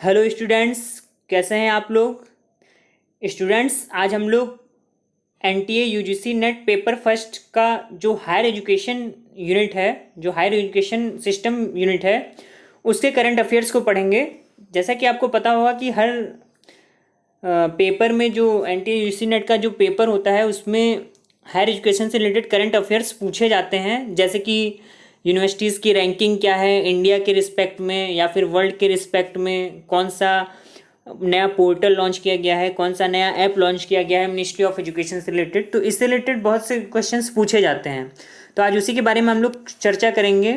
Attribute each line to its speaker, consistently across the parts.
Speaker 1: Hello students, कैसे हैं आप लोग। स्टूडेंट्स, आज हम लोग NTA UGC net paper first का जो हायर एजुकेशन यूनिट है, जो हायर एजुकेशन सिस्टम यूनिट है, उसके करंट अफेयर्स को पढ़ेंगे। जैसा कि आपको पता होगा कि हर पेपर में जो एनटीए यूजीसी नेट का जो पेपर होता है उसमें हायर एजुकेशन से रिलेटेड करंट अफेयर्स पूछे जाते हैं। जैसे कि यूनिवर्सिटीज़ की रैंकिंग क्या है इंडिया के रिस्पेक्ट में या फिर वर्ल्ड के रिस्पेक्ट में, कौन सा नया पोर्टल लॉन्च किया गया है, कौन सा नया ऐप लॉन्च किया गया है मिनिस्ट्री ऑफ एजुकेशन से रिलेटेड। तो इससे रिलेटेड बहुत से क्वेश्चंस पूछे जाते हैं, तो आज उसी के बारे में हम लोग चर्चा करेंगे।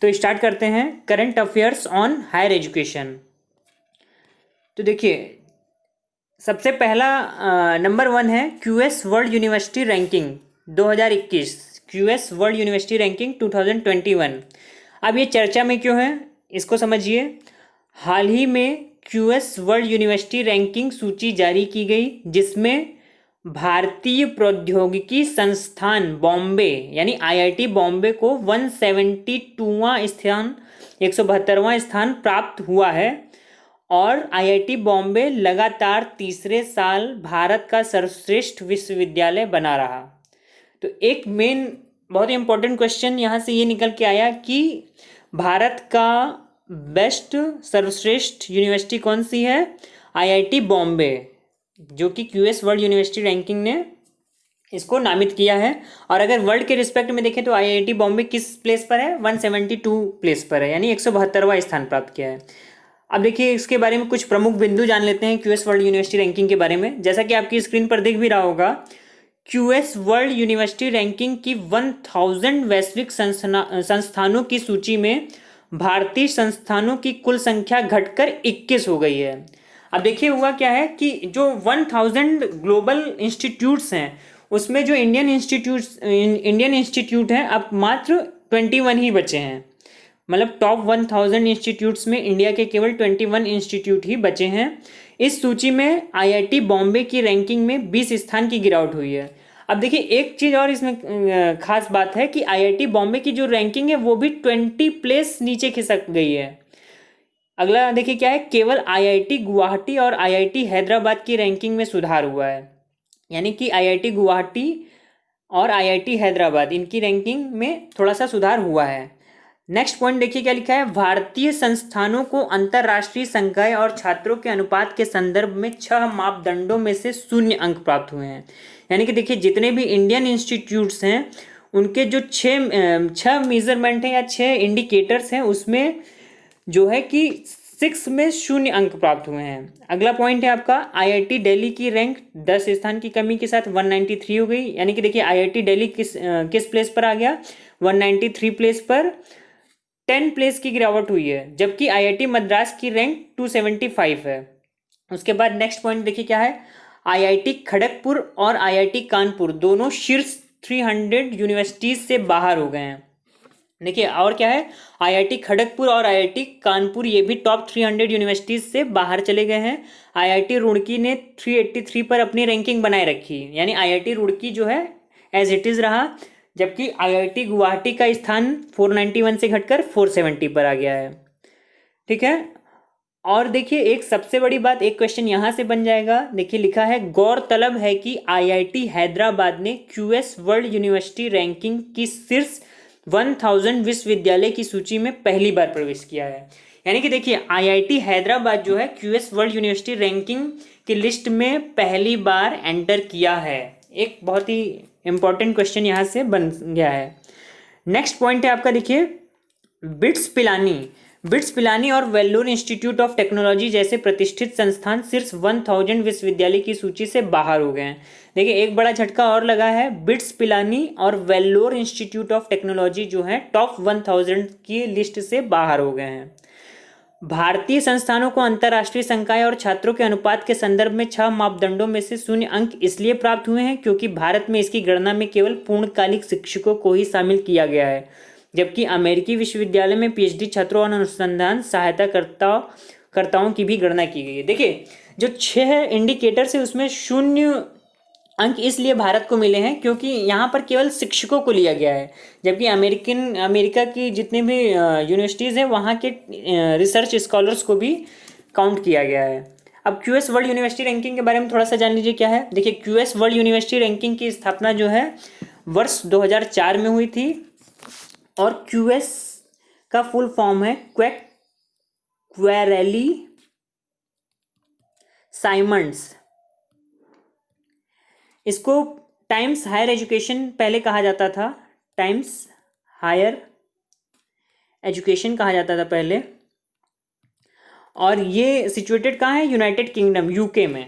Speaker 1: तो स्टार्ट करते हैं current affairs on higher education. तो देखिए, सबसे पहला नंबर 1 है QS world university ranking 2021। QS world university ranking 2021। अब ये चर्चा में क्यों है इसको समझिए। हाल ही में क्यूएस वर्ल्ड यूनिवर्सिटी रैंकिंग सूची जारी की गई, जिसमें भारतीय प्रौद्योगिकी संस्थान बॉम्बे यानी आईआईटी बॉम्बे को 172वां स्थान, 172वां स्थान प्राप्त हुआ है। और आईआईटी बॉम्बे लगातार तीसरे साल भारत का सर्वश्रेष्ठ विश्वविद्यालय बना रहा। तो एक मेन बहुत ही इंपॉर्टेंट क्वेश्चन यहाँ से ये निकल के आया कि भारत का बेस्ट सर्वश्रेष्ठ यूनिवर्सिटी कौन सी है? आईआईटी बॉम्बे, जो कि क्यूएस वर्ल्ड यूनिवर्सिटी रैंकिंग ने इसको नामित किया है। और अगर वर्ल्ड के रिस्पेक्ट में देखें तो आईआईटी बॉम्बे किस प्लेस पर है? 172 प्लेस पर है, यानी 172वां स्थान प्राप्त किया है। अब देखिए, इसके बारे में कुछ प्रमुख बिंदु जान लेते हैं क्यूएस वर्ल्ड यूनिवर्सिटी रैंकिंग के बारे में। जैसा कि आपकी स्क्रीन पर दिख भी रहा होगा, क्यूएस वर्ल्ड यूनिवर्सिटी रैंकिंग की 1000 वैश्विक संस्थानों की सूची में भारतीय संस्थानों की कुल संख्या घटकर 21 हो गई है। अब देखिए, हुआ क्या है कि जो 1000 ग्लोबल इंस्टीट्यूट्स हैं उसमें जो इंडियन इंस्टीट्यूट हैं अब मात्र 21 ही बचे हैं। मतलब टॉप 1000 इंस्टीट्यूट्स में इंडिया के केवल 21 इंस्टीट्यूट ही बचे हैं। इस सूची में आईआईटी बॉम्बे की रैंकिंग में 20 स्थान की गिरावट हुई है। अब देखिए, एक चीज़ और इसमें खास बात है कि आईआईटी बॉम्बे की जो रैंकिंग है वो भी 20 प्लेस नीचे खिसक गई है। अगला देखिए क्या है, केवल आईआईटी गुवाहाटी और आईआईटी हैदराबाद की रैंकिंग में सुधार हुआ है। यानी कि आईआईटी गुवाहाटी और आईआईटी हैदराबाद, इनकी रैंकिंग में थोड़ा सा सुधार हुआ है। नेक्स्ट पॉइंट देखिए क्या लिखा है, भारतीय संस्थानों को अंतर्राष्ट्रीय संकाय और छात्रों के अनुपात के संदर्भ में 6 मापदंडों में से 0 अंक प्राप्त हुए हैं। यानी कि देखिए, जितने भी इंडियन इंस्टीट्यूट्स हैं उनके जो 6 मेजरमेंट हैं या 6 इंडिकेटर्स हैं उसमें जो है कि 6 में 0 अंक प्राप्त हुए हैं। अगला पॉइंट है आपका, आईआईटी दिल्ली की रैंक 10 स्थान की कमी के साथ 193 हो गई। यानी कि देखिए, आईआईटी दिल्ली किस प्लेस पर आ गया? 193 प्लेस पर 10 प्लेस की गिरावट हुई है। जबकि आईआईटी मद्रास की रैंक 275 है। उसके बाद नेक्स्ट पॉइंट देखिए क्या है, आईआईटी खड़गपुर और आईआईटी कानपुर दोनों शीर्ष 300 यूनिवर्सिटीज से बाहर हो गए हैं। देखिए और क्या है, आईआईटी खड़गपुर और आईआईटी कानपुर ये भी टॉप 300 यूनिवर्सिटीज से बाहर चले गए हैं। आईआईटी रुड़की ने 383 पर अपनी रैंकिंग बनाए रखी, यानी आईआईटी रुड़की जो है एज इट इज़ रहा। जबकि आईआईटी गुवाहाटी का स्थान 491 से घटकर 470 पर आ गया है। ठीक है। और देखिए, एक सबसे बड़ी बात, एक क्वेश्चन यहाँ से बन जाएगा। देखिए लिखा है, गौरतलब है कि आईआईटी हैदराबाद ने क्यूएस वर्ल्ड यूनिवर्सिटी रैंकिंग की शीर्ष 1000 विश्वविद्यालय की सूची में पहली बार प्रवेश किया है। यानी कि देखिए, आईआईटी हैदराबाद जो है क्यूएस वर्ल्ड यूनिवर्सिटी रैंकिंग की लिस्ट में पहली बार एंटर किया है। एक बहुत ही इंपॉर्टेंट क्वेश्चन यहाँ से बन गया है। नेक्स्ट पॉइंट है आपका, देखिए बिट्स पिलानी और वेल्लोर इंस्टीट्यूट ऑफ टेक्नोलॉजी जैसे प्रतिष्ठित संस्थान शीर्ष 1000 विश्वविद्यालय की सूची से बाहर हो गए हैं। देखिए, एक बड़ा झटका और लगा है, बिट्स पिलानी और वेल्लोर इंस्टीट्यूट ऑफ टेक्नोलॉजी जो है टॉप 1000 की लिस्ट से बाहर हो गए हैं। भारतीय संस्थानों को अंतर्राष्ट्रीय संकाय और छात्रों के अनुपात के संदर्भ में 6 मापदंडों में से 0 अंक इसलिए प्राप्त हुए हैं क्योंकि भारत में इसकी गणना में केवल पूर्णकालिक शिक्षकों को ही शामिल किया गया है, जबकि अमेरिकी विश्वविद्यालय में पीएचडी छात्रों और अनुसंधान सहायताकर्ताओं की भी गणना की गई है। देखिए, जो 6 इंडिकेटर्स है उसमें 0 अंक इसलिए भारत को मिले हैं क्योंकि यहाँ पर केवल शिक्षकों को लिया गया है, जबकि अमेरिका की जितने भी यूनिवर्सिटीज़ हैं वहाँ के रिसर्च स्कॉलर्स को भी काउंट किया गया है। अब क्यूएस वर्ल्ड यूनिवर्सिटी रैंकिंग के बारे में थोड़ा सा जान लीजिए क्या है। देखिए क्यूएस वर्ल्ड यूनिवर्सिटी रैंकिंग की स्थापना जो है वर्ष 2004 में हुई थी और क्यूएस का फुल फॉर्म है क्वेरेली साइमंड्स। इसको टाइम्स हायर एजुकेशन पहले कहा जाता था, टाइम्स हायर एजुकेशन कहा जाता था पहले, और ये सिचुएटेड कहाँ है, यूनाइटेड किंगडम यूके में,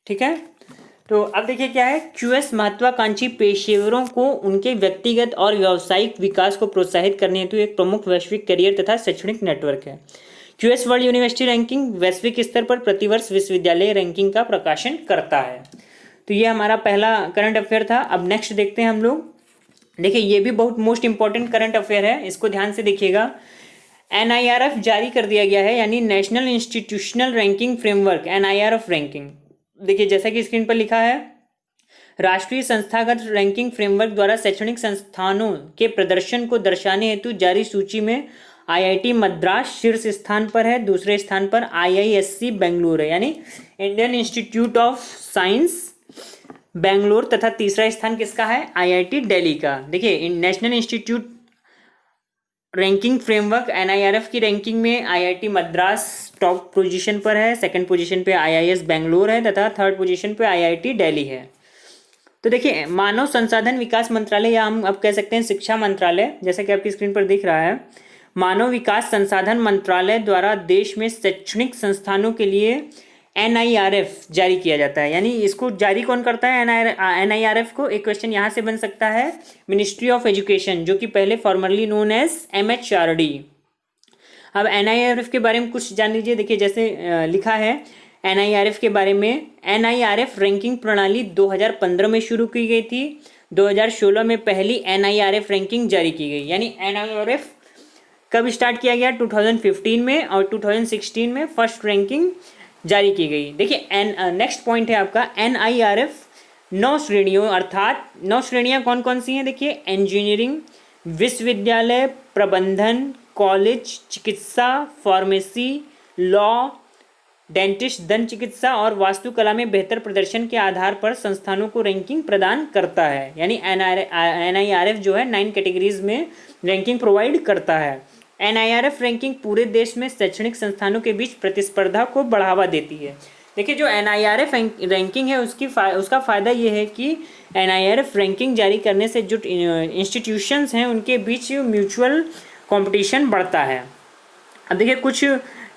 Speaker 1: ठीक है। तो अब देखिए क्या है, क्यूएस महत्वाकांक्षी पेशेवरों को उनके व्यक्तिगत और व्यावसायिक विकास को प्रोत्साहित करने हेतु एक प्रमुख वैश्विक करियर तथा शैक्षणिक नेटवर्क है। क्यूएस वर्ल्ड यूनिवर्सिटी रैंकिंग वैश्विक स्तर पर प्रतिवर्ष विश्वविद्यालय रैंकिंग का प्रकाशन करता है। तो ये हमारा पहला करंट अफेयर था। अब नेक्स्ट देखते हैं हम लोग। देखिए ये भी बहुत मोस्ट इंपॉर्टेंट करंट अफेयर है, इसको ध्यान से देखिएगा। NIRF जारी कर दिया गया है, यानी national institutional ranking framework, NIRF ranking. देखिए जैसा कि स्क्रीन पर लिखा है, राष्ट्रीय संस्थागत रैंकिंग फ्रेमवर्क द्वारा शैक्षणिक संस्थानों के प्रदर्शन को दर्शाने हेतु जारी सूची में IIT मद्रास शीर्ष स्थान पर है, दूसरे स्थान पर IISc बेंगलुरु है, यानी Indian institute of science Bangalore, तथा तीसरा स्थान किसका है, IIT दिल्ली का। देखिए national institute ranking framework NIRF की रैंकिंग में IIT मद्रास टॉप पोजीशन पर है, सेकंड पोजीशन पे IIS बेंगलोर है तथा थर्ड पोजीशन पे IIT दिल्ली है। तो देखिए मानव संसाधन विकास मंत्रालय, या हम अब कह सकते हैं शिक्षा मंत्रालय, जैसा कि आपकी स्क्रीन पर दिख रहा है, मानव विकास संसाधन मंत्रालय द्वारा देश में शैक्षणिक संस्थानों के लिए NIRF जारी किया जाता है। यानी इसको जारी कौन करता है, NIRF को। एक क्वेश्चन यहाँ से बन सकता है, मिनिस्ट्री ऑफ एजुकेशन, जो कि पहले फॉर्मरली नोन एज MHRD। अब NIRF के बारे में कुछ जान लीजिए। देखिए जैसे लिखा है NIRF के बारे में, NIRF रैंकिंग प्रणाली 2015 में शुरू की गई थी, 2016 में पहली NIRF रैंकिंग जारी की गई। यानी NIRF कब स्टार्ट किया गया, 2015 में, और 2016 में फर्स्ट रैंकिंग जारी की गई। देखिए नेक्स्ट पॉइंट है आपका, NIRF 9 श्रेणियों, अर्थात 9 श्रेणियां कौन कौन सी हैं। देखिए इंजीनियरिंग, विश्वविद्यालय, प्रबंधन, कॉलेज, चिकित्सा, फार्मेसी, लॉ, डेंटिस्ट, दंत चिकित्सा और वास्तुकला में बेहतर प्रदर्शन के आधार पर संस्थानों को रैंकिंग प्रदान करता है। यानी NIRF जो है 9 कैटेगरीज में रैंकिंग प्रोवाइड करता है। NIRF रैंकिंग पूरे देश में शैक्षणिक संस्थानों के बीच प्रतिस्पर्धा को बढ़ावा देती है। देखिए जो NIRF रैंकिंग है उसका फ़ायदा ये है कि NIRF रैंकिंग जारी करने से जो इंस्टीट्यूशंस हैं उनके बीच म्यूचुअल कंपटीशन बढ़ता है। अब देखिए कुछ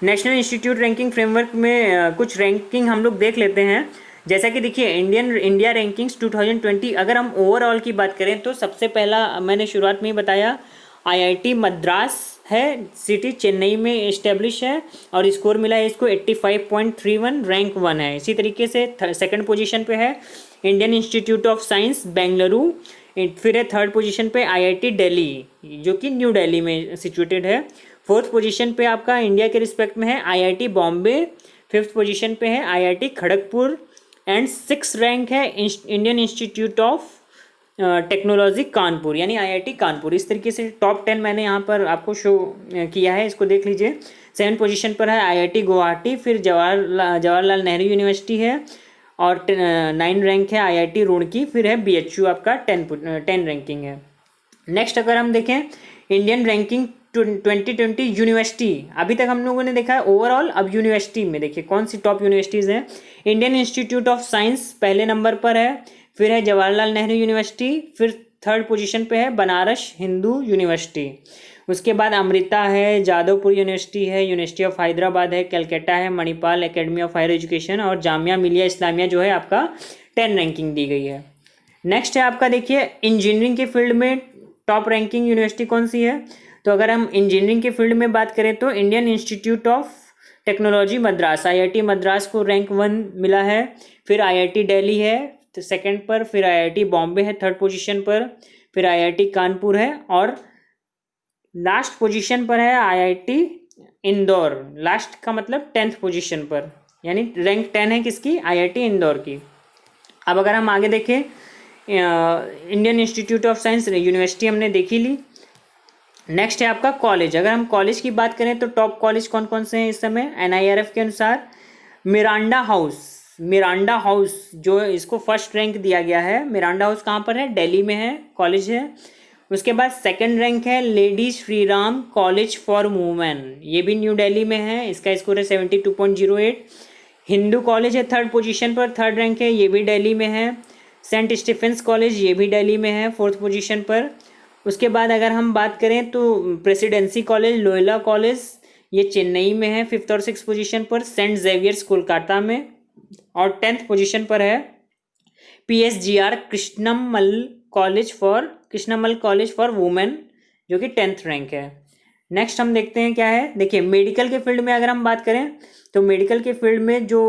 Speaker 1: नेशनल इंस्टीट्यूट रैंकिंग फ्रेमवर्क में कुछ रैंकिंग हम लोग देख लेते हैं। जैसा कि देखिए इंडिया रैंकिंग्स 2020, अगर हम ओवरऑल की बात करें तो सबसे पहला मैंने शुरुआत में ही बताया IIT मद्रास है, सिटी चेन्नई में इस्टेब्लिश है और स्कोर मिला है इसको 85.31, रैंक 1 है। इसी तरीके से सेकंड पोजीशन पे है Indian institute of science Bengaluru, फिर है थर्ड पोजीशन पे IIT दिल्ली जो कि न्यू दिल्ली में सिचुएटेड है। फोर्थ पोजीशन पे आपका इंडिया के रिस्पेक्ट में है IIT बॉम्बे, फिफ्थ पोजीशन पे है IIT खड़गपुर, एंड 6 रैंक है Indian institute of technology Kanpur, यानी IIT कानपुर। इस तरीके से टॉप 10 मैंने यहाँ पर आपको शो किया है, इसको देख लीजिए। 7 पोजीशन पर है IIT गुवाहाटी, फिर जवाहरलाल नेहरू यूनिवर्सिटी है, और 9 रैंक है IIT रुड़की, फिर है BHU आपका 10 रैंकिंग है। नेक्स्ट अगर हम देखें इंडियन रैंकिंग 2020 यूनिवर्सिटी, अभी तक हम लोगों ने देखा है ओवरऑल, अब यूनिवर्सिटी में देखिए कौन सी टॉप यूनिवर्सिटीज़ हैं। इंडियन इंस्टीट्यूट ऑफ साइंस पहले नंबर पर है, फिर है जवाहरलाल नेहरू यूनिवर्सिटी, फिर थर्ड पोजीशन पे है बनारस हिंदू यूनिवर्सिटी, उसके बाद अमृता है, जादवपुर यूनिवर्सिटी है, यूनिवर्सिटी ऑफ हैदराबाद है, कलकत्ता है, Manipal academy of higher education और जामिया मिलिया इस्लामिया जो है आपका 10 रैंकिंग दी गई है। नेक्स्ट है आपका देखिए इंजीनियरिंग के फील्ड में टॉप रैंकिंग यूनिवर्सिटी कौन सी है। तो अगर हम इंजीनियरिंग के फील्ड में बात करें तो Indian institute of technology Madras, IIT Madras को रैंक 1 मिला है, फिर IIT दिल्ली है तो सेकंड पर, फिर IIT बॉम्बे है थर्ड पोजीशन पर, फिर IIT कानपुर है, और लास्ट पोजीशन पर है IIT इंदौर, लास्ट का मतलब 10th पोजीशन पर, यानी रैंक 10 है किसकी, IIT इंदौर की। अब अगर हम आगे देखें Indian institute of science university हमने देखी ली, नेक्स्ट है आपका कॉलेज। अगर हम कॉलेज की बात करें तो टॉप कॉलेज कौन कौन से हैं इस समय NIRF के अनुसार? मिरांडा हाउस, मिरांडा हाउस जो इसको फर्स्ट रैंक दिया गया है। मिरांडा हाउस कहाँ पर है? दिल्ली में है, कॉलेज है। उसके बाद सेकंड रैंक है lady Shri Ram college for women, ये भी न्यू दिल्ली में है, इसका स्कोर है 72.08। हिंदू कॉलेज है थर्ड पोजीशन पर, थर्ड रैंक है, ये भी दिल्ली में है। सेंट स्टीफेंस कॉलेज ये भी दिल्ली में है फोर्थ पोजीशन पर। उसके बाद अगर हम बात करें तो प्रेसिडेंसी कॉलेज लोयोला कॉलेज ये चेन्नई में है फिफ्थ और सिक्स पोजीशन पर। सेंट जेवियर्स कोलकाता में और 10th पोजीशन पर है। PSGR कृष्णमल कॉलेज फॉर वुमेन जो कि 10th रैंक है। नेक्स्ट हम देखते हैं क्या है। देखिए मेडिकल के फील्ड में अगर हम बात करें तो मेडिकल के फील्ड में जो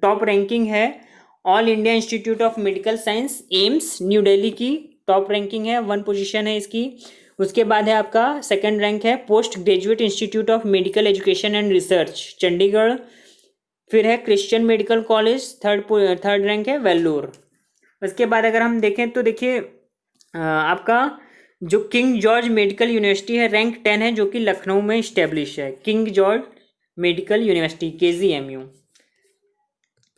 Speaker 1: टॉप रैंकिंग है all India institute of medical science AIIMS new Delhi की टॉप रैंकिंग है, 1 पोजीशन है इसकी। उसके बाद है आपका सेकंड रैंक है post graduate institute of medical education and research Chandigarh. फिर है Christian medical college third rank है वेल्लोर। उसके बाद अगर हम देखें तो देखिए आपका जो किंग जॉर्ज मेडिकल यूनिवर्सिटी है रैंक 10 है जो कि लखनऊ में इस्टेब्लिश है, king George medical university KGMU।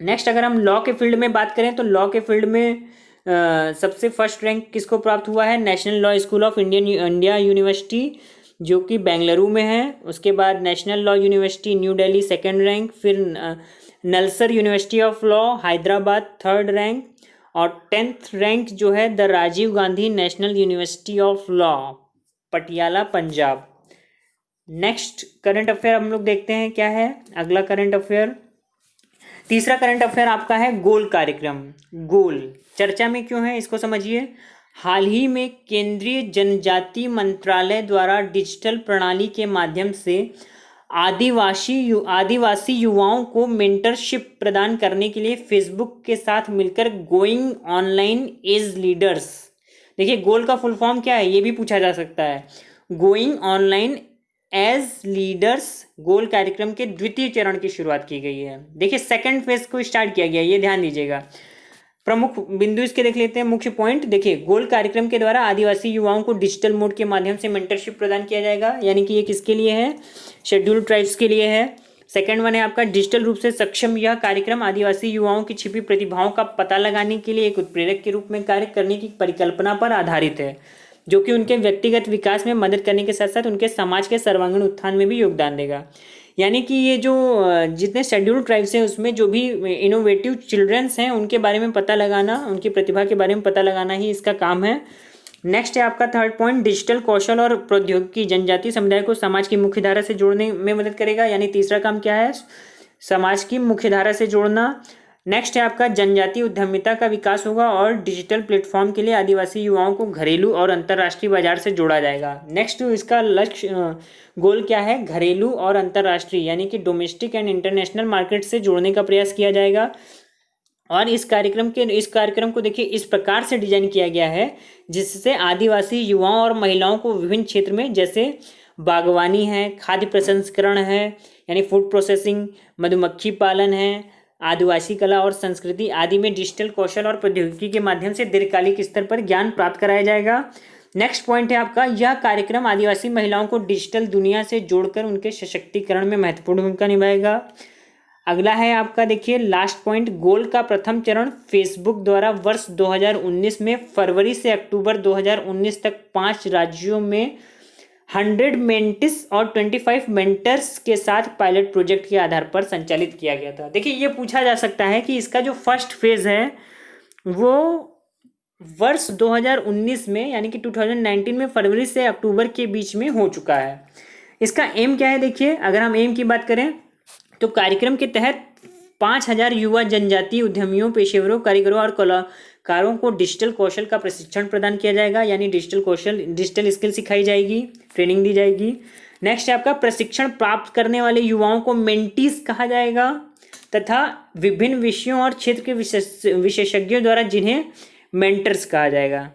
Speaker 1: Next अगर हम लॉ के फील्ड में बात करें तो लॉ के फील्ड में सबसे फर्स्ट रैंक किसको प्राप्त हुआ है? National law school of India university जो कि बेंगलुरु में है। उसके बाद national law university New Delhi second rank, फिर NALSAR university of law Hyderabad third rank और 10th रैंक जो है the Rajiv Gandhi national university of law Patiala Punjab. Next current affair हम लोग देखते हैं क्या है अगला करंट अफेयर। तीसरा करंट अफेयर आपका है गोल कार्यक्रम। गोल चर्चा में क्यों है इसको समझिए। हाल ही में केंद्रीय जनजाति मंत्रालय द्वारा डिजिटल प्रणाली के माध्यम से आदिवासी युवाओं को मेंटरशिप प्रदान करने के लिए फेसबुक के साथ मिलकर गोइंग ऑनलाइन एज लीडर्स, देखिए गोल का फुल फॉर्म क्या है ये भी पूछा जा सकता है। गोइंग ऑनलाइन एज लीडर्स गोल कार्यक्रम के द्वितीय चरण की शुरुआत की गई है। देखिए सेकंड फेज को स्टार्ट किया गया, ये ध्यान दीजिएगा। प्रमुख बिंदु इसके देख लेते हैं, मुख्य पॉइंट। देखिए गोल कार्यक्रम के द्वारा आदिवासी युवाओं को डिजिटल मोड के माध्यम से मेंटरशिप प्रदान किया जाएगा, यानी कि ये किसके लिए है? शेड्यूल्ड ट्राइब्स के लिए है। सेकंड वन है आपका डिजिटल रूप से सक्षम। यह कार्यक्रम आदिवासी युवाओं की छिपी प्रतिभाओं का पता लगाने के लिए एक उत्प्रेरक के रूप में कार्य करने की परिकल्पना पर आधारित है, जो कि उनके व्यक्तिगत विकास में मदद करने के साथ साथ उनके समाज के सर्वांगीण उत्थान में भी योगदान देगा। यानी कि ये जो जितने शेड्यूल्ड ट्राइब्स हैं उसमें जो भी इनोवेटिव चिल्ड्रंस हैं उनके बारे में पता लगाना, उनकी प्रतिभा के बारे में पता लगाना ही इसका काम है। नेक्स्ट है आपका थर्ड पॉइंट डिजिटल कौशल और प्रौद्योगिकी जनजातीय समुदाय को समाज की मुख्य धारा से जोड़ने में मदद करेगा, यानी तीसरा काम क्या है? समाज की मुख्य धारा से जोड़ना। नेक्स्ट है आपका जनजातीय उद्यमिता का विकास होगा और डिजिटल प्लेटफॉर्म के लिए आदिवासी युवाओं को घरेलू और अंतर्राष्ट्रीय बाजार से जोड़ा जाएगा। नेक्स्ट इसका लक्ष्य गोल क्या है? घरेलू और अंतर्राष्ट्रीय यानी कि डोमेस्टिक एंड इंटरनेशनल मार्केट से जोड़ने का प्रयास किया जाएगा। और इस कार्यक्रम को देखिए इस प्रकार से डिजाइन किया गया है जिससे आदिवासी युवाओं और महिलाओं को विभिन्न क्षेत्र में जैसे बागवानी है, खाद्य प्रसंस्करण है यानी फूड प्रोसेसिंग, मधुमक्खी पालन है, आदिवासी कला और संस्कृति आदि में डिजिटल कौशल और प्रौद्योगिकी के माध्यम से दीर्घकालिक स्तर पर ज्ञान प्राप्त कराया जाएगा। नेक्स्ट पॉइंट है आपका यह कार्यक्रम आदिवासी महिलाओं को डिजिटल दुनिया से जोड़कर उनके सशक्तिकरण में महत्वपूर्ण भूमिका निभाएगा। अगला है आपका देखिए लास्ट पॉइंट गोल का प्रथम चरण फेसबुक द्वारा वर्ष 2019 में फरवरी से अक्टूबर 2019 तक 5 राज्यों में 100 मेंटिस और 25 मेंटर्स के साथ पायलट प्रोजेक्ट के आधार पर संचालित किया गया था। देखिए ये पूछा जा सकता है कि इसका जो फर्स्ट फेज है वो वर्ष 2019 में यानी कि 2019 में फरवरी से अक्टूबर के बीच में हो चुका है। इसका एम क्या है? देखिए अगर हम एम की बात करें तो कार्यक्रम के तहत 5000 युवा जनजातीय उद्यमियों, पेशेवरों, कारीगरों और कलाकारों को डिजिटल कौशल का प्रशिक्षण प्रदान किया जाएगा, यानी डिजिटल स्किल सिखाई जाएगी, ट्रेनिंग दी जाएगी। नेक्स्ट है आपका प्रशिक्षण प्राप्त करने वाले युवाओं को मेंटीज कहा जाएगा तथा विभिन्न विषयों और क्षेत्र के विशेषज्ञों द्वारा जिन्हें मेंटर्स कहा जाएगा।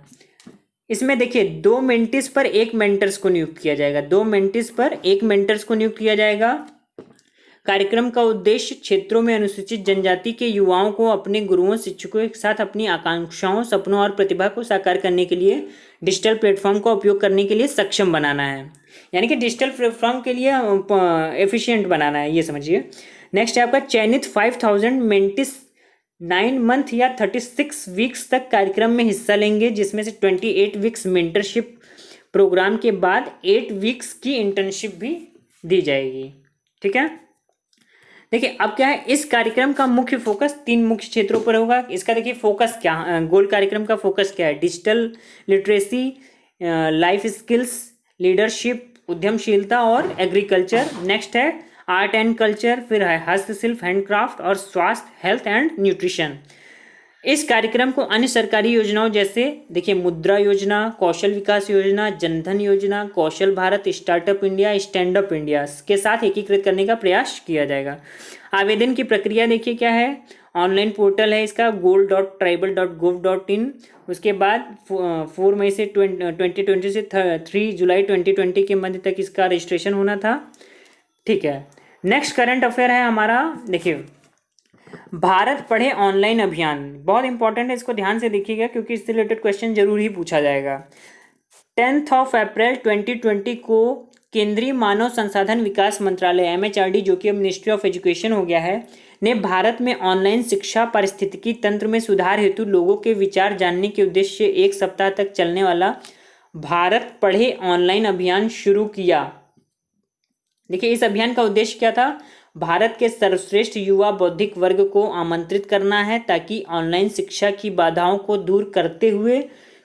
Speaker 1: इसमें देखिए 2 मेंटीज पर 1 मेंटर्स को नियुक्त किया जाएगा, 2 मेंटीज पर 1 मेंटर्स को नियुक्त किया जाएगा। कार्यक्रम का उद्देश्य क्षेत्रों में अनुसूचित जनजाति के युवाओं को अपने गुरुओं शिक्षकों के साथ अपनी आकांक्षाओं, सपनों और प्रतिभा को साकार करने के लिए डिजिटल प्लेटफॉर्म का उपयोग करने के लिए सक्षम बनाना है। यानी कि डिजिटल प्लेटफॉर्म के लिए एफिशिएंट बनाना है, ये समझिए। नेक्स्ट है आपका चयनित 5000 मेंटिस 9 मंथ या 36 वीक्स तक कार्यक्रम में हिस्सा लेंगे, जिसमें से 28 वीक्स मेंटरशिप प्रोग्राम के बाद 8 वीक्स की इंटर्नशिप भी दी जाएगी। ठीक है, देखिए अब क्या है, इस कार्यक्रम का मुख्य फोकस 3 मुख्य क्षेत्रों पर होगा। इसका देखिए फोकस क्या, गोल कार्यक्रम का फोकस क्या है, digital literacy, life skills, leadership, उद्यमशीलता और एग्रीकल्चर। नेक्स्ट है आर्ट एंड कल्चर, फिर है हस्तशिल्प, हैंडक्राफ्ट और स्वास्थ्य, हेल्थ एंड न्यूट्रिशन। इस कार्यक्रम को अन्य सरकारी योजनाओं जैसे देखिए मुद्रा योजना, कौशल विकास योजना, जनधन योजना, कौशल Bharat, startup India, stand up India के साथ एकीकृत करने का प्रयास किया जाएगा। आवेदन की प्रक्रिया देखिए क्या है, ऑनलाइन पोर्टल है इसका gold.tribal.gov.in। उसके बाद 4 मई से 2020 से 3 जुलाई 2020 के मध्य तक इसका रजिस्ट्रेशन होना था। ठीक है, नेक्स्ट करंट अफेयर है हमारा, देखिए भारत पढ़े ऑनलाइन अभियान, बहुत इंपॉर्टेंट है, इसको ध्यान से देखिएगा क्योंकि इससे रिलेटेड क्वेश्चन जरूर ही पूछा जाएगा। 10 अप्रैल 2020 को केंद्रीय मानव संसाधन विकास मंत्रालय MHRD, जो कि अब मिनिस्ट्री ऑफ एजुकेशन हो गया है, ने भारत में ऑनलाइन शिक्षा पारिस्थितिकी तंत्र में सुधार हेतु लोगों के विचार जानने के उद्देश्य से 1 सप्ताह तक चलने वाला भारत पढ़े ऑनलाइन अभियान शुरू किया। देखिए इस अभियान का उद्देश्य क्या था, भारत के सर्वश्रेष्ठ युवा बौद्धिक वर्ग को आमंत्रित करना है ताकि ऑनलाइन शिक्षा की बाधाओं को दूर करते हुए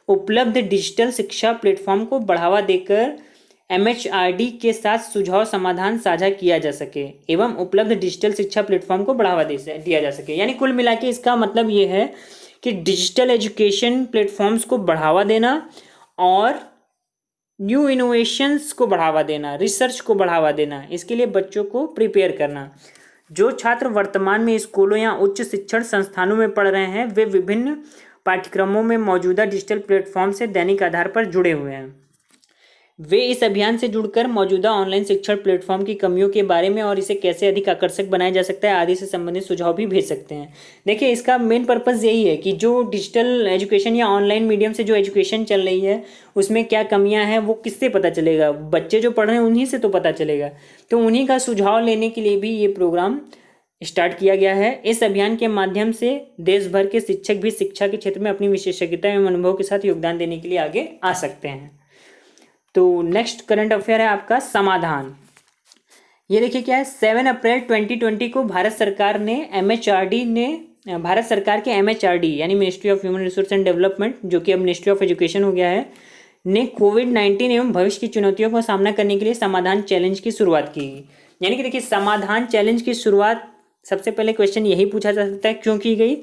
Speaker 1: उपलब्ध डिजिटल शिक्षा प्लेटफॉर्म को बढ़ावा देकर MHRD के साथ सुझाव समाधान साझा किया जा सके एवं उपलब्ध डिजिटल शिक्षा प्लेटफॉर्म को बढ़ावा दिया जा सके। यानी कुल मिला के इसका मतलब ये है कि डिजिटल एजुकेशन प्लेटफॉर्म्स को बढ़ावा देना और न्यू इनोवेशंस को बढ़ावा देना, रिसर्च को बढ़ावा देना, इसके लिए बच्चों को प्रिपेयर करना। जो छात्र वर्तमान में स्कूलों या उच्च शिक्षण संस्थानों में पढ़ रहे हैं वे विभिन्न पाठ्यक्रमों में मौजूदा डिजिटल प्लेटफॉर्म से दैनिक आधार पर जुड़े हुए हैं। वे इस अभियान से जुड़कर मौजूदा ऑनलाइन शिक्षण प्लेटफॉर्म की कमियों के बारे में और इसे कैसे अधिक आकर्षक बनाया जा सकता है आदि से संबंधित सुझाव भी भेज सकते हैं। देखिए इसका मेन पर्पस यही है कि जो डिजिटल एजुकेशन या ऑनलाइन मीडियम से जो एजुकेशन चल रही है उसमें क्या कमियां हैं वो किससे पता चलेगा, बच्चे जो पढ़ रहे हैं उन्हीं से तो पता चलेगा। तो उन्हीं का सुझाव लेने के लिए भी ये प्रोग्राम स्टार्ट किया गया है। इस अभियान के माध्यम से देश भर के शिक्षक भी शिक्षा के क्षेत्र में अपनी विशेषज्ञता एवं अनुभव के साथ योगदान देने के लिए आगे आ सकते हैं। तो नेक्स्ट करंट अफेयर है आपका समाधान। ये देखिए क्या है, 7 अप्रैल 2020 को भारत सरकार के MHRD यानी ministry of human resource and development, जो कि अब मिनिस्ट्री ऑफ एजुकेशन हो गया है, ने कोविड-19 एवं भविष्य की चुनौतियों का सामना करने के लिए समाधान चैलेंज की शुरुआत की। यानी कि देखिए समाधान चैलेंज की शुरुआत, सबसे पहले क्वेश्चन यही पूछा जा सकता है क्यों की गई।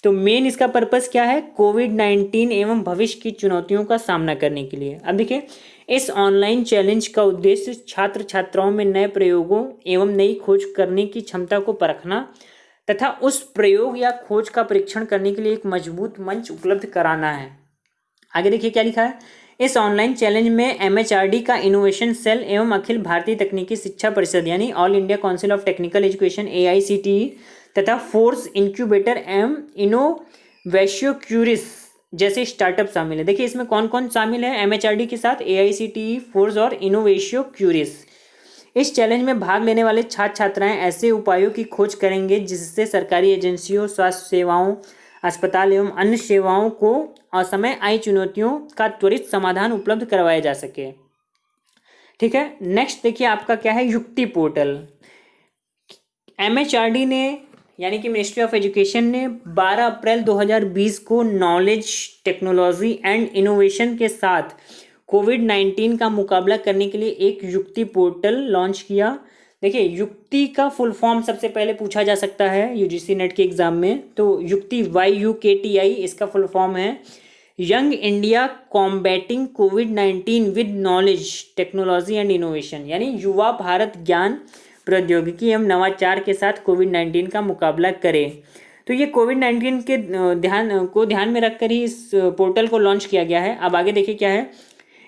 Speaker 1: तो मेन इसका पर्पस क्या है, कोविड-19 एवं भविष्य की चुनौतियों का सामना करने के लिए। अब देखिए इस ऑनलाइन चैलेंज का उद्देश्य छात्र छात्राओं में नए प्रयोगों एवं नई खोज करने की क्षमता को परखना तथा उस प्रयोग या खोज का परीक्षण करने के लिए एक मजबूत मंच उपलब्ध कराना है। आगे देखिए क्या लिखा है, इस ऑनलाइन चैलेंज में MHRD का इनोवेशन सेल एवं अखिल भारतीय तकनीकी शिक्षा परिषद यानी all India council of technical education AICTE तथा फोर्स इंक्यूबेटर एवं इनोवेशियो क्यूरिस जैसे स्टार्टअप शामिल है। देखिए इसमें कौन कौन शामिल है MHRD के साथ, AICTE, फोर्स और इनोवेशियो क्यूरिस। इस चैलेंज में भाग लेने वाले छात्र छात्राएं ऐसे उपायों की खोज करेंगे जिससे सरकारी एजेंसियों, स्वास्थ्य सेवाओं, अस्पताल एवं अन्य सेवाओं को असमय आई चुनौतियों का त्वरित समाधान उपलब्ध करवाया जा सके। ठीक है, नेक्स्ट देखिए आपका क्या है, युक्ति पोर्टल। MHRD ने यानी कि मिनिस्ट्री ऑफ एजुकेशन ने 12 अप्रैल 2020 को नॉलेज, टेक्नोलॉजी एंड इनोवेशन के साथ कोविड-19 का मुकाबला करने के लिए एक युक्ति पोर्टल लॉन्च किया। देखिए युक्ति का फुल फॉर्म सबसे पहले पूछा जा सकता है UGC नेट के एग्जाम में, तो युक्ति YUKTI इसका फुल फॉर्म है young India combating covid with knowledge, technology and innovation, यानी युवा भारत ज्ञान, प्रौद्योगिकी एवं नवाचार के साथ कोविड-19 का मुकाबला करे। तो ये कोविड-19 के ध्यान में रखकर ही इस पोर्टल को लॉन्च किया गया है। अब आगे देखिए क्या है,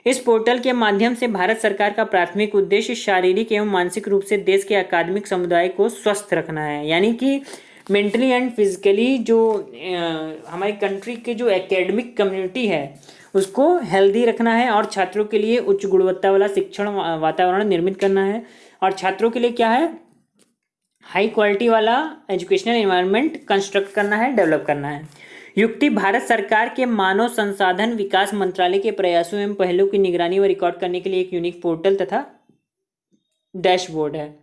Speaker 1: इस पोर्टल के माध्यम से भारत सरकार का प्राथमिक उद्देश्य शारीरिक एवं मानसिक रूप से देश के अकादमिक समुदाय को स्वस्थ रखना है, यानी कि मेंटली एंड फिजिकली जो हमारी कंट्री के जो एकेडमिक कम्युनिटी है उसको हेल्दी रखना है और छात्रों के लिए उच्च गुणवत्ता वाला शिक्षण वातावरण निर्मित करना है और छात्रों के लिए क्या है, हाई क्वालिटी वाला एजुकेशनल एनवायरनमेंट कंस्ट्रक्ट करना है, डेवलप करना है। युक्ति भारत सरकार के मानव संसाधन विकास मंत्रालय के प्रयासों एवं पहलों की निगरानी व रिकॉर्ड करने के लिए एक यूनिक पोर्टल तथा डैशबोर्ड है।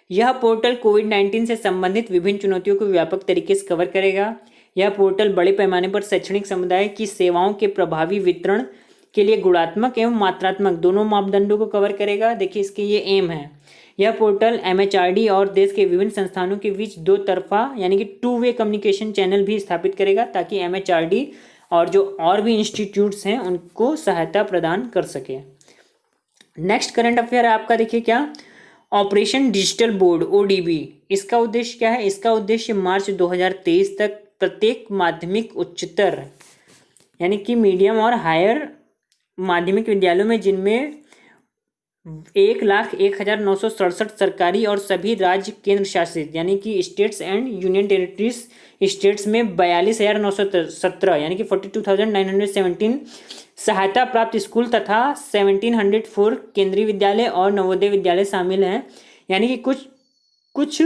Speaker 1: यह पोर्टल कोविड-19 से संबंधित विभिन्न चुनौतियों को व्यापक तरीके से कवर करेगा। यह पोर्टल बड़े पैमाने पर शैक्षणिक समुदाय की सेवाओं के प्रभावी वितरण के लिए गुणात्मक एवं मात्रात्मक दोनों मापदंडों को कवर करेगा। देखिए इसके ये एम है। यह पोर्टल एमएचआरडी और देश के विभिन्न संस्थानों के बीच दो तरफा यानी कि 2 वे कम्युनिकेशन चैनल भी स्थापित करेगा ताकि एमएचआरडी और जो और भी इंस्टीट्यूट्स हैं उनको सहायता प्रदान कर सके। नेक्स्ट करंट अफेयर है आपका, देखिए क्या, ऑपरेशन डिजिटल बोर्ड ओडीबी। इसका उद्देश्य क्या है? इसका उद्देश्य मार्च 2023 तक प्रत्येक माध्यमिक उच्चतर यानी कि मीडियम और हायर माध्यमिक विद्यालयों में जिनमें 1,01,967 सरकारी और सभी राज्य केंद्र शासित यानी कि states and union territories states में 42,917 यानी कि 42,917 सहायता प्राप्त स्कूल तथा 1,704 केंद्रीय विद्यालय और नवोदय विद्यालय शामिल हैं। यानी कि कुछ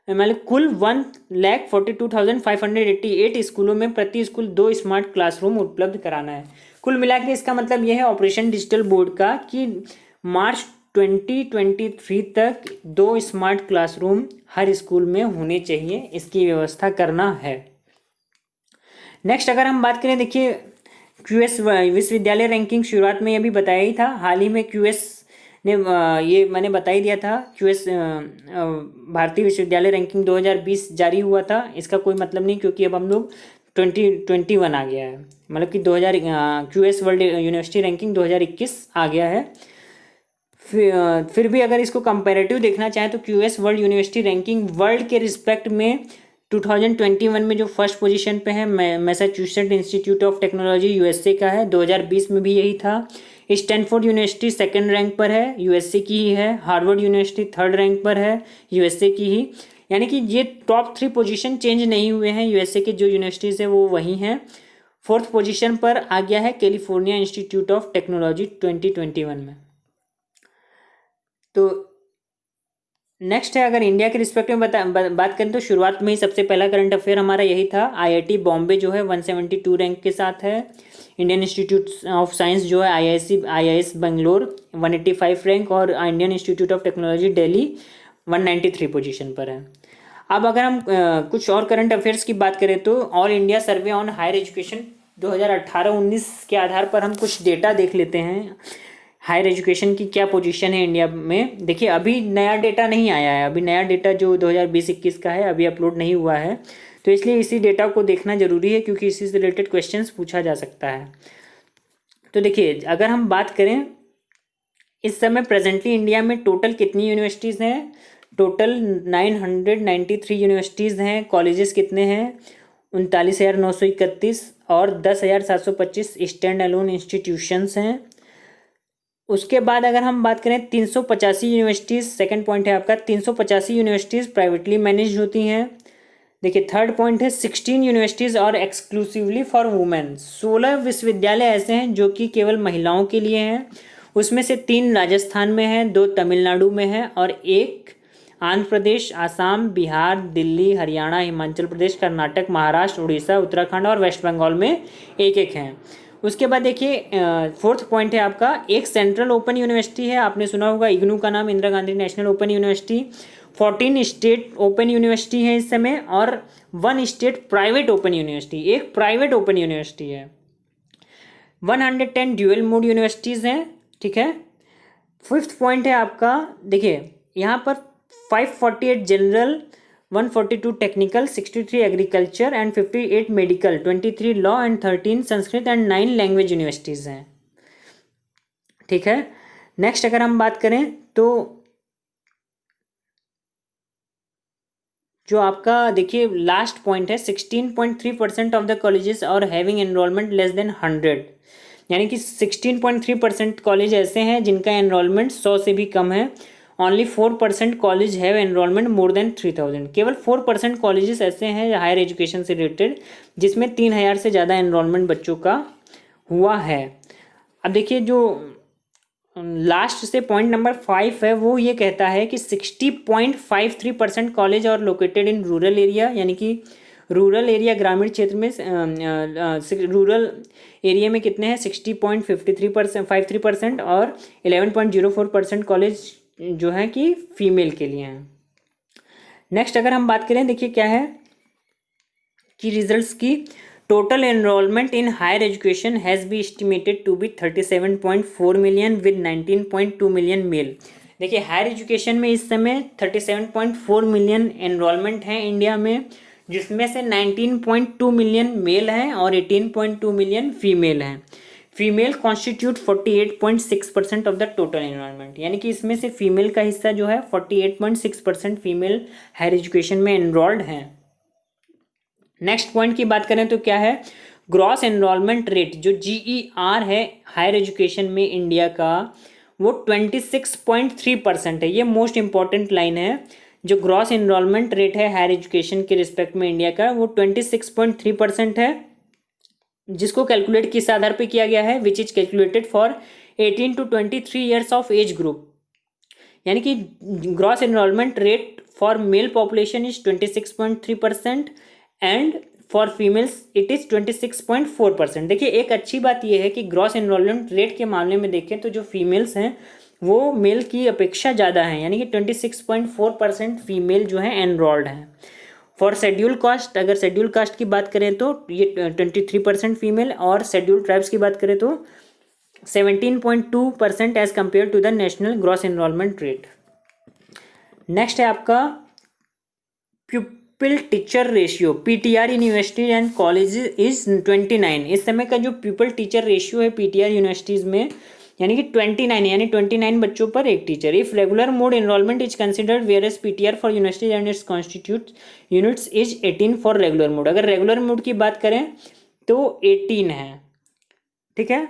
Speaker 1: मतलब कुल 1,42,588 स्कूलों में प्रति स्कूल 2 स्मार्ट क्लासरूम उपलब्ध कराना है। कुल मिला के इसका मतलब यह है ऑपरेशन डिजिटल बोर्ड का कि मार्च 2023 तक 2 स्मार्ट क्लासरूम हर स्कूल में होने चाहिए, इसकी व्यवस्था करना है। नेक्स्ट अगर हम बात करें, देखिए क्यूएस विश्वविद्यालय रैंकिंग शुरुआत में अभी बताया ही था। हाल ही में क्यूएस ने ये मैंने बता ही दिया था, क्यूएस भारतीय विश्वविद्यालय रैंकिंग 2020 जारी हुआ था। इसका कोई मतलब नहीं क्योंकि अब हम लोग 2021 आ गया है, मतलब कि क्यूएस वर्ल्ड यूनिवर्सिटी रैंकिंग 2021 आ गया है। फिर भी अगर इसको कंपैरेटिव देखना चाहें तो QS world university ranking world के रिस्पेक्ट में 2021 में जो फर्स्ट पोजीशन पे है Massachusetts institute of technology USA का है, 2020 में भी यही था। स्टैनफोर्ड यूनिवर्सिटी सेकंड रैंक पर है, यूएसए की ही है। हार्वर्ड यूनिवर्सिटी थर्ड रैंक पर है, यूएसए की ही। यानी कि ये टॉप 3 पोजीशन चेंज नहीं हुए हैं, यूएसए के जो यूनिवर्सिटीज़ है वो वही हैं। 4th पोजीशन पर आ गया है कैलिफोर्निया इंस्टीट्यूट ऑफ टेक्नोलॉजी 2021 में। तो नेक्स्ट है, अगर इंडिया के रिस्पेक्ट में बात करें तो शुरुआत में ही सबसे पहला करंट अफेयर हमारा यही था। आईआईटी बॉम्बे जो है 172 रैंक के साथ है। इंडियन इंस्टीट्यूट ऑफ साइंस जो है आईआईएस बेंगलोर 185 रैंक और Indian institute of technology Delhi 193 position पर है। अब अगर हम कुछ और करंट अफेयर्स की बात करें तो all India survey on higher education 2018-19 के आधार पर हम कुछ डेटा देख लेते हैं। हायर एजुकेशन की क्या पोजीशन है इंडिया में। देखिए अभी नया डेटा नहीं आया है, अभी नया डेटा जो 2020-21 का है अभी अपलोड नहीं हुआ है, तो इसलिए इसी डेटा को देखना जरूरी है क्योंकि इसी से रिलेटेड क्वेश्चंस पूछा जा सकता है। तो देखिए अगर हम बात करें इस समय प्रेजेंटली इंडिया में टोटल कितनी यूनिवर्सिटीज़ हैं, टोटल 993 यूनिवर्सिटीज़ हैं। कॉलेजेस कितने हैं, 39,931 और 10,725 स्टैंड अलोन इंस्टीट्यूशंस हैं। उसके बाद अगर हम बात करें 385 यूनिवर्सिटीज़, सेकंड पॉइंट है आपका 385 यूनिवर्सिटीज़ प्राइवेटली मैनेज होती हैं। देखिए थर्ड पॉइंट है 16 यूनिवर्सिटीज़ और एक्सक्लूसिवली फॉर वुमेन। 16 विश्वविद्यालय ऐसे हैं जो कि केवल महिलाओं के लिए हैं। उसमें से 3 राजस्थान में हैं, 2 तमिलनाडु में हैं और 1 आंध्र प्रदेश, आसाम, बिहार, दिल्ली, हरियाणा, हिमाचल प्रदेश, कर्नाटक, महाराष्ट्र, उड़ीसा, उत्तराखंड और वेस्ट बंगाल में 1-1 हैं। उसके बाद देखिए 4th पॉइंट है आपका एक सेंट्रल ओपन यूनिवर्सिटी है, आपने सुना होगा इग्नू का नाम, Indira Gandhi national open university. 14 state open university है इस समय और 1 स्टेट प्राइवेट ओपन यूनिवर्सिटी, एक प्राइवेट ओपन यूनिवर्सिटी है। 110 ड्यूअल मोड यूनिवर्सिटीज़ हैं, ठीक है। 5th पॉइंट है आपका, देखिए यहाँ पर 548 general, 142 technical, 63 agriculture and 58 medical, 23 law and 13 Sanskrit and 9 language universities हैं, ठीक है। नेक्स्ट अगर हम बात करें तो जो आपका देखिए लास्ट पॉइंट है 16.3% ऑफ द कॉलेजेस और हैविंग एनरोलमेंट लेस देन 100। यानी कि 16.3% कॉलेज ऐसे हैं जिनका एनरोलमेंट 100 से भी कम है। Only 4% college have enrolment more than 3000। केवल 4% कॉलेजेस ऐसे हैं हायर एजुकेशन से रिलेटेड जिसमें 3000 से ज़्यादा एनरोलमेंट बच्चों का हुआ है। अब देखिए जो लास्ट से पॉइंट नंबर 5 है वो ये कहता है कि 60.53% कॉलेज और लोकेटेड इन रूरल एरिया, यानी कि रूरल एरिया ग्रामीण क्षेत्र में रूरल एरिया में कितने हैं 60.53% और 11.04% कॉलेज जो है कि फीमेल के लिए हैं। नेक्स्ट अगर हम बात करें देखिए क्या है कि रिजल्ट्स की total enrolment in higher education has be estimated to be 37.4 million with 19.2 million male. देखिए हायर एजुकेशन में इस समय 37.4 मिलियन एनरोलमेंट है इंडिया में, जिसमें से 19.2 मिलियन मेल हैं और 18.2 मिलियन फीमेल हैं। Female constitute 48.6% of the total enrolment, यानी कि इसमें से फीमेल का हिस्सा जो है 48.6% फीमेल हायर एजुकेशन में एनरोल्ड हैं। नेक्स्ट पॉइंट की बात करें तो क्या है, ग्रॉस एनरोलमेंट रेट जो GER है हायर एजुकेशन में इंडिया का वो 26.3% है। ये मोस्ट इंपॉर्टेंट लाइन है। जो ग्रॉस एनरोलमेंट रेट है हायर एजुकेशन के रिस्पेक्ट में इंडिया का वो 26.3% है, जिसको कैलकुलेट किस आधार पे किया गया है, which is calculated for 18 to 23 years of age group. यानी कि gross enrolment rate for male population is 26.3% and for females it is 26.4%। देखिए एक अच्छी बात यह है कि ग्रॉस एनरोलमेंट रेट के मामले में देखें तो जो फीमेल्स हैं वो मेल की अपेक्षा ज़्यादा हैं, यानी कि 26.4% फीमेल जो है एनरोल्ड हैं। फॉर शेड्यूल कास्ट, अगर शेड्यूल कास्ट की बात करें तो ये 23% फीमेल, और शेड्यूल ट्राइब्स की बात करें तो 17.2% as compared to the national gross enrolment rate. Next है आपका pupil teacher ratio, PTR university and college is 29। इस समय का जो प्यूपिल टीचर रेशियो है PTR यूनिवर्सिटीज़ में यानी कि 29, यानी 29 बच्चों पर एक teacher. If regular mode enrolment is considered whereas PTR for university and its constitute units is 18 for regular mode. अगर रेगुलर मोड की बात करें तो 18 है, ठीक है।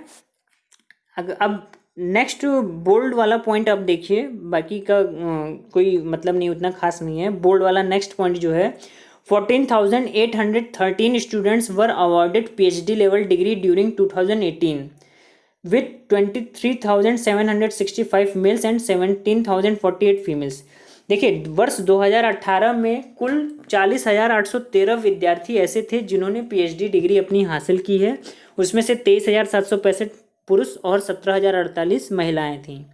Speaker 1: अब नेक्स्ट बोल्ड वाला पॉइंट आप देखिए, बाकी का कोई मतलब नहीं, उतना खास नहीं है। बोल्ड वाला नेक्स्ट पॉइंट जो है 14,813 students were awarded PhD level degree during 2018 with 23,765 mails and 17,048 females. देखिए वर्ष 2018 में कुल 40,813 विद्यार्थी ऐसे थे जिन्होंने PhD डिग्री अपनी हासिल की है। उसमें से 23,765 पुरुष और 17,048 महिलाएं थीं।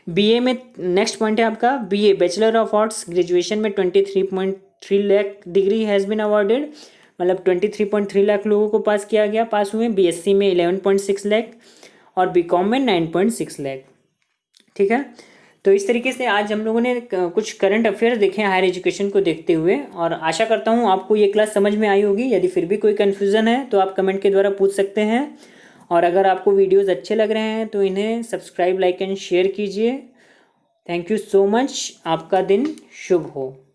Speaker 1: BA में नेक्स्ट पॉइंट है आपका BA bachelor of arts graduation में 23.3 lakh degree has been awarded, मतलब 23.3 लाख लोगों को पास किया गया, पास हुए। BSc में 11.6 लाख और BCom में 9.6 लाख, ठीक है। तो इस तरीके से आज हम लोगों ने कुछ करंट अफेयर्स देखे हैं हायर एजुकेशन को देखते हुए, और आशा करता हूँ आपको ये क्लास समझ में आई होगी। यदि फिर भी कोई कन्फ्यूज़न है तो आप कमेंट के द्वारा पूछ सकते हैं, और अगर आपको वीडियोस अच्छे लग रहे हैं तो इन्हें सब्सक्राइब, लाइक एंड शेयर कीजिए। Thank you so much. आपका दिन शुभ हो।